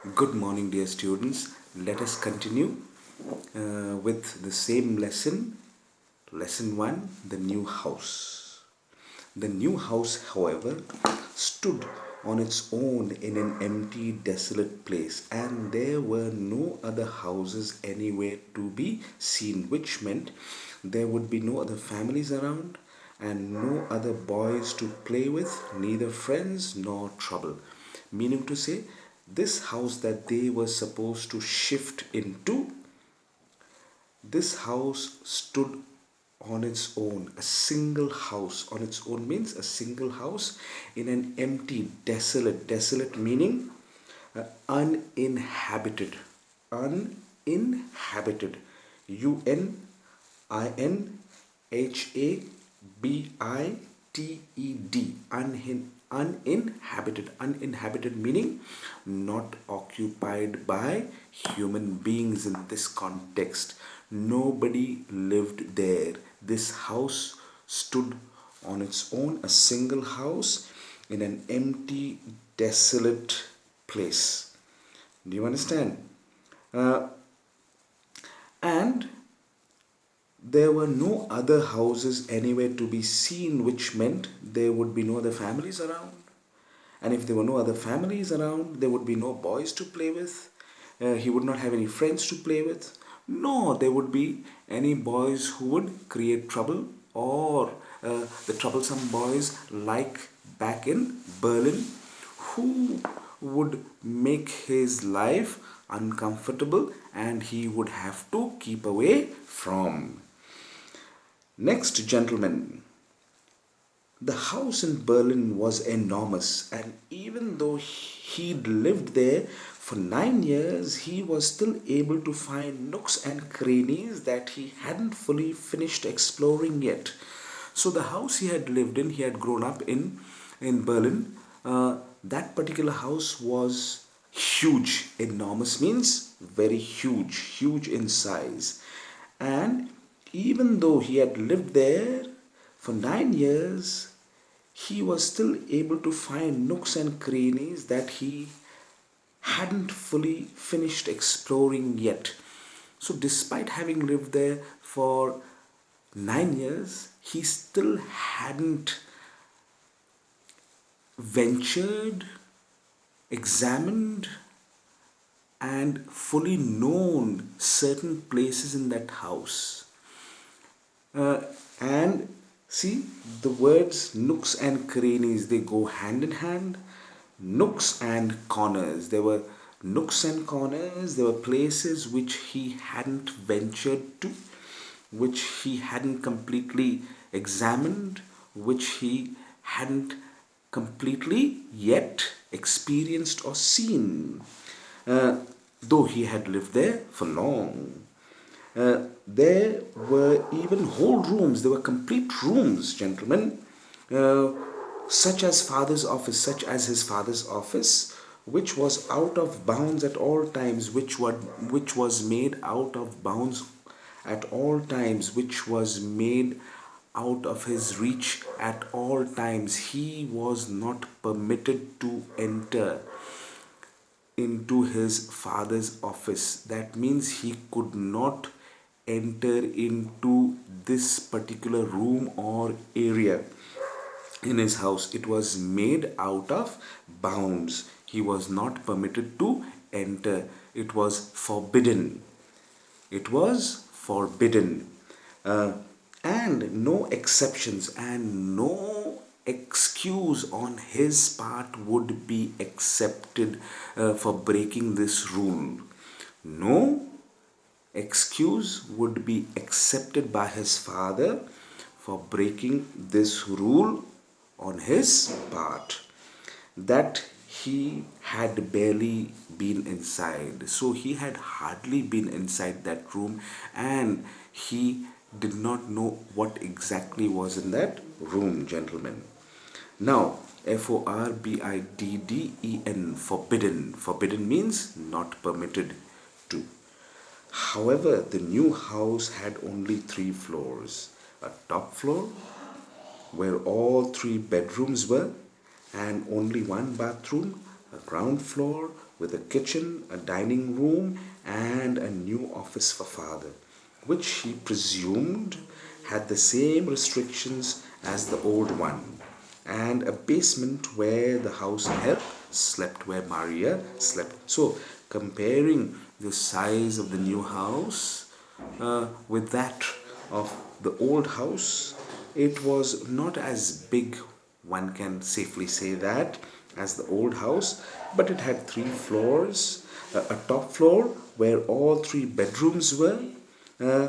Good morning, dear students. Let us continue with the same lesson. Lesson 1, the new house. The new house, however, stood on its own in an empty, desolate place, and there were no other houses anywhere to be seen, which meant there would be no other families around and no other boys to play with, neither friends nor trouble. Meaning to say, this house that they were supposed to shift into, this house stood on its own. A single house on its own means a single house in an empty, desolate meaning uninhabited. Uninhabited. Uninhabited. Uninhabited. Uninhabited meaning not occupied by human beings in this context. Nobody lived there. This house stood on its own, a single house in an empty, desolate place. Do you understand? Uh, and there were no other houses anywhere to be seen, which meant there would be no other families around. And if there were no other families around, there would be no boys to play with. He would not have any friends to play with. No, there would be any boys who would create trouble, or the troublesome boys like back in Berlin, who would make his life uncomfortable and he would have to keep away from. Next, gentlemen, the house in Berlin was enormous, and even though he'd lived there for 9 years, he was still able to find nooks and crannies that he hadn't fully finished exploring yet. So, the house he had lived in, he had grown up in Berlin, that particular house was huge. Enormous means very huge, huge in size. And even though he had lived there for 9 years, he was still able to find nooks and crannies that he hadn't fully finished exploring yet. So, despite having lived there for 9 years, he still hadn't ventured, examined, and fully known certain places in that house. And see, the words nooks and crannies, they go hand in hand. Nooks and corners. There were nooks and corners. There were places which he hadn't ventured to, which he hadn't completely examined, which he hadn't completely yet experienced or seen, though he had lived there for long. There were even whole rooms, there were complete rooms, gentlemen, uh, such as his father's office, which was out of bounds at all times, which was made out of bounds at all times, which was made out of his reach at all times. He was not permitted to enter into his father's office. That means he could not enter into this particular room or area in his house. It was made out of bounds. He was not permitted to enter. It was forbidden. It was forbidden. Uh, and no exceptions and no excuse on his part would be accepted for breaking this rule. No excuse would be accepted by his father for breaking this rule on his part. That he had barely been inside. So he had hardly been inside that room, and he did not know what exactly was in that room, gentlemen. Now, forbidden, forbidden. Forbidden means not permitted to. However, the new house had only 3 floors: a top floor, where all 3 bedrooms were, and only one bathroom, a ground floor with a kitchen, a dining room, and a new office for father, which he presumed had the same restrictions as the old one, and a basement where the house help slept, where Maria slept. So, comparing the size of the new house with that of the old house, it was not as big, one can safely say that, as the old house, but it had three floors, a top floor where all three bedrooms were, uh,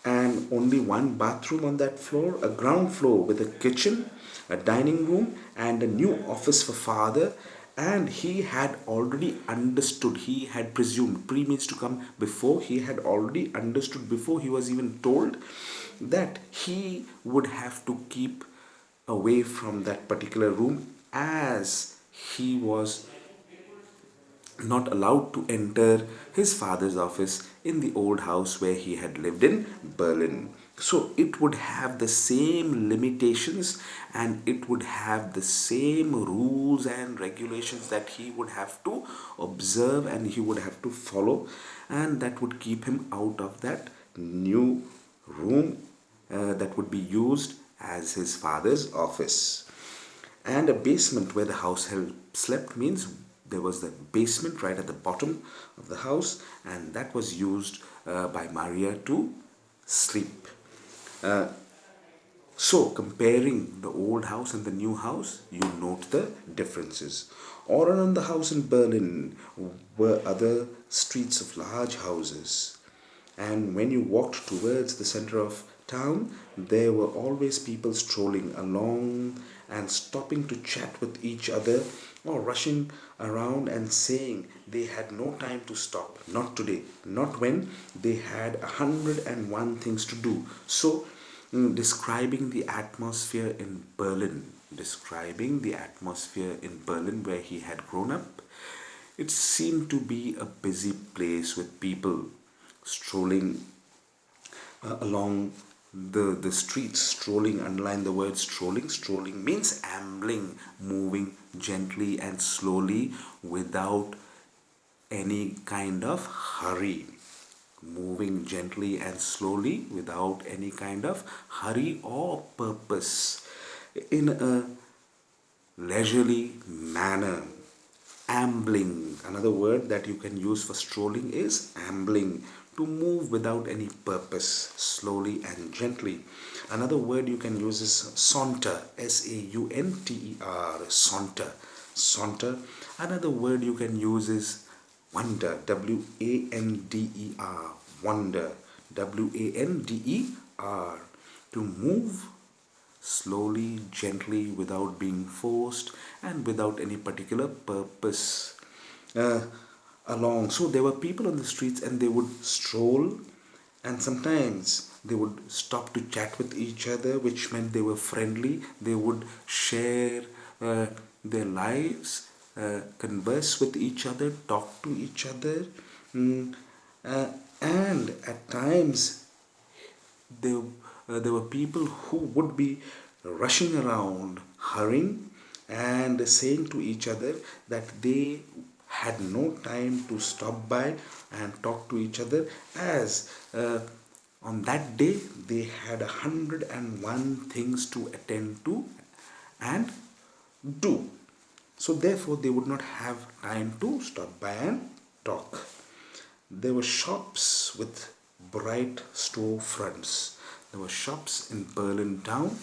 and only one bathroom on that floor, a ground floor with a kitchen, a dining room, and a new office for father. And he had already understood, he had presumed, pre means to come before, he had already understood before he was even told that he would have to keep away from that particular room, as he was not allowed to enter his father's office in the old house where he had lived in Berlin. So it would have the same limitations, and it would have the same rules and regulations that he would have to observe and he would have to follow, and that would keep him out of that new room that would be used as his father's office. And a basement where the house help slept means there was the basement right at the bottom of the house, and that was used by Maria to sleep. So, comparing the old house and the new house, you note the differences. All around the house in Berlin were other streets of large houses. And when you walked towards the center of town, there were always people strolling along and stopping to chat with each other, or rushing around and saying they had no time to stop. Not today, not when they had 101 things to do. So, describing the atmosphere in Berlin, describing the atmosphere in Berlin where he had grown up, it seemed to be a busy place with people strolling along the streets. Strolling, underline the word strolling. Strolling means ambling, moving gently and slowly without any kind of hurry. Moving gently and slowly without any kind of hurry or purpose, in a leisurely manner. Ambling, another word that you can use for strolling is ambling, to move without any purpose, slowly and gently. Another word you can use is saunter, saunter, saunter, saunter. Another word you can use is wonder, wander, wonder, wander, to move slowly, gently, without being forced and without any particular purpose uh, along. So there were people on the streets and they would stroll, and sometimes they would stop to chat with each other, which meant they were friendly. They would share their lives, converse with each other, talk to each other. Mm, uh, and at times there, there were people who would be rushing around, hurrying, and saying to each other that they had no time to stop by and talk to each other, as on that day they had 101 things to attend to and do. So, therefore, they would not have time to stop by and talk. There were shops with bright storefronts. There were shops in Berlin town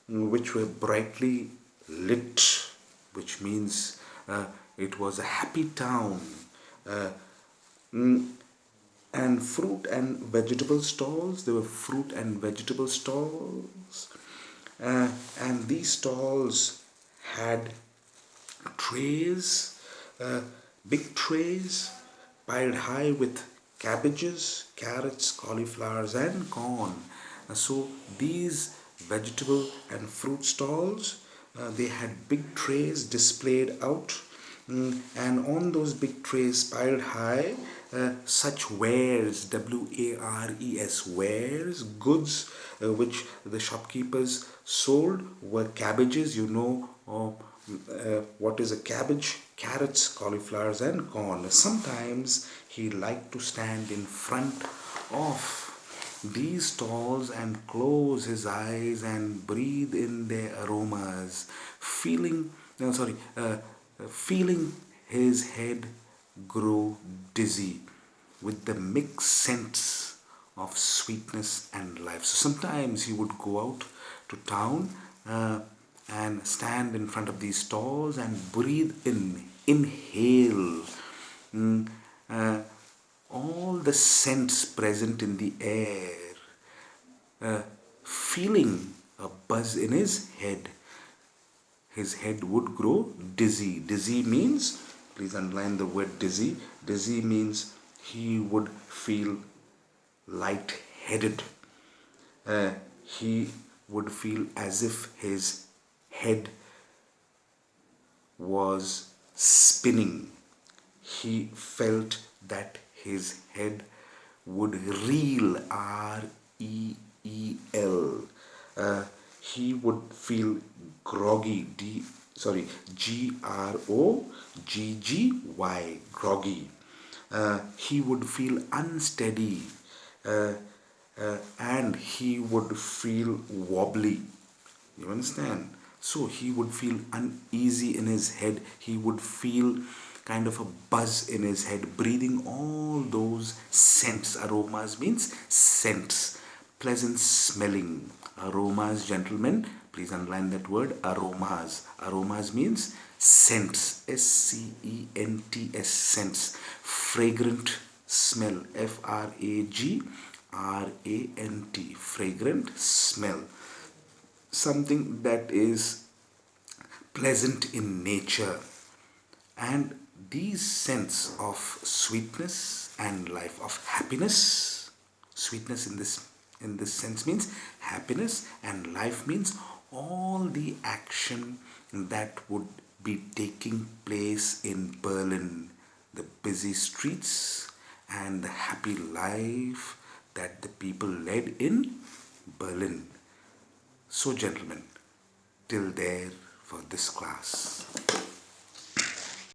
which were brightly lit, which means it was a happy town. Uh, mm, and fruit and vegetable stalls. There were fruit and vegetable stalls, and these stalls had trays, uh, big trays piled high with cabbages, carrots, cauliflowers, and corn. So these vegetable and fruit stalls, they had big trays displayed out. And on those big trays piled high, such wares, wares, wares, goods which the shopkeepers sold were cabbages. You know what is a cabbage? carrots, cauliflowers, and corn. Sometimes he liked to stand in front of these stalls and close his eyes and breathe in their aromas, feeling, no, sorry, feeling his head grow dizzy with the mixed scents of sweetness and life. So sometimes he would go out to town and stand in front of these stalls and breathe in, inhale mm, uh, all the scents present in the air, feeling a buzz in his head. His head would grow dizzy. Dizzy means, please underline the word dizzy. Dizzy means he would feel light-headed. He would feel as if his head was spinning. He felt that his head would reel, REEL. He would feel groggy, GROGGY, groggy. He would feel unsteady, uh, and he would feel wobbly. You understand? So he would feel uneasy in his head. He would feel kind of a buzz in his head, breathing all those scents. Aromas means scents, pleasant smelling. Aromas, gentlemen, please underline that word, aromas. Aromas means scents, SCENTS, scents. Fragrant smell, FRAGRANT, fragrant smell. Something that is pleasant in nature. And these scents of sweetness and life, of happiness, sweetness in this sense means happiness, and life means all the action that would be taking place in Berlin, the busy streets and the happy life that the people led in Berlin. So, gentlemen, till there for this class.